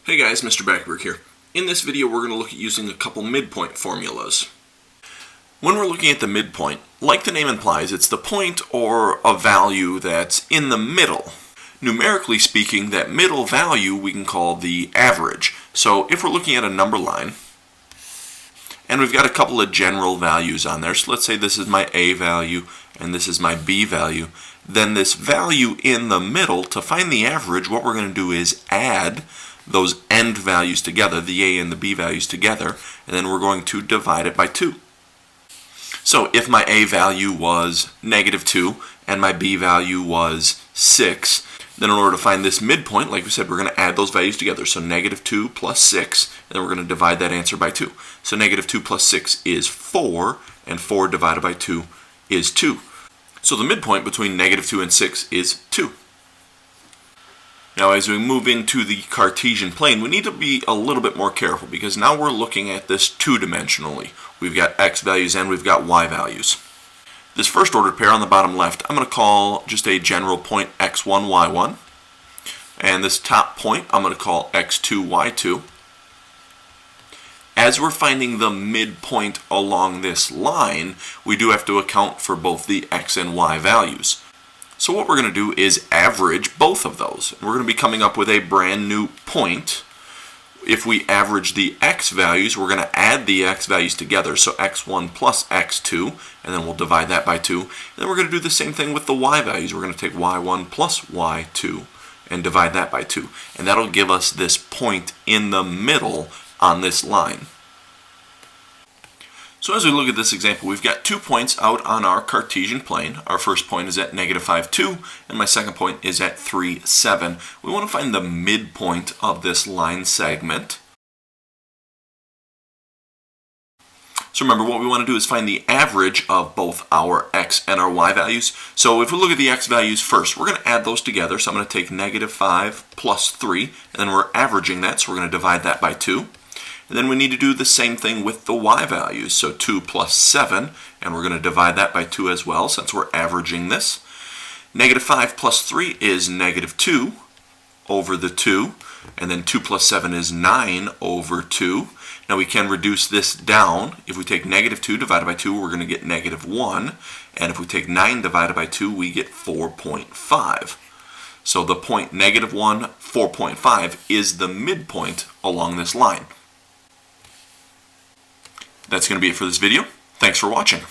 Hey guys, Mr. Backberg here. In this video we're going to look at using a couple midpoint formulas. When we're looking at the midpoint, like the name implies, it's the point or a value that's in the middle. Numerically speaking, that middle value we can call the average. So if we're looking at a number line, and we've got a couple of general values on there, so let's say this is my A value and this is my B value, then this value in the middle, to find the average, what we're going to do is add those end values together, the A and the B values together, and then we're going to divide it by 2. So if my A value was -2 and my B value was 6, then in order to find this midpoint, like we said, we're going to add those values together. So -2 plus 6, and then we're going to divide that answer by 2. So -2 plus 6 is 4, and 4 divided by 2 is 2. So the midpoint between -2 and 6 is 2. Now as we move into the Cartesian plane, we need to be a little bit more careful because now we're looking at this two-dimensionally. We've got x values and we've got y values. This first ordered pair on the bottom left, I'm going to call just a general point x1, y1. And this top point, I'm going to call x2, y2. As we're finding the midpoint along this line, we do have to account for both the x and y values. So what we're going to do is average both of those. We're going to be coming up with a brand new point. If we average the x values, we're going to add the x values together, so x1 plus x2, and then we'll divide that by 2. And then we're going to do the same thing with the y values. We're going to take y1 plus y2 and divide that by 2. And that'll give us this point in the middle on this line. So as we look at this example, we've got 2 points out on our Cartesian plane. Our first point is at -5, 2, and my second point is at 3, 7. We want to find the midpoint of this line segment. So remember, what we want to do is find the average of both our x and our y values. So if we look at the x values first, we're going to add those together. So I'm going to take -5 plus 3, and then we're averaging that, so we're going to divide that by 2. And then we need to do the same thing with the y values. So 2 plus 7, and we're going to divide that by 2 as well, since we're averaging this. -5 plus 3 is -2 over the 2, and then 2 plus 7 is 9 over 2. Now we can reduce this down. If we take -2 divided by 2, we're going to get -1, and if we take 9 divided by 2, we get 4.5. So the point -1, 4.5 is the midpoint along this line. That's going to be it for this video. Thanks for watching.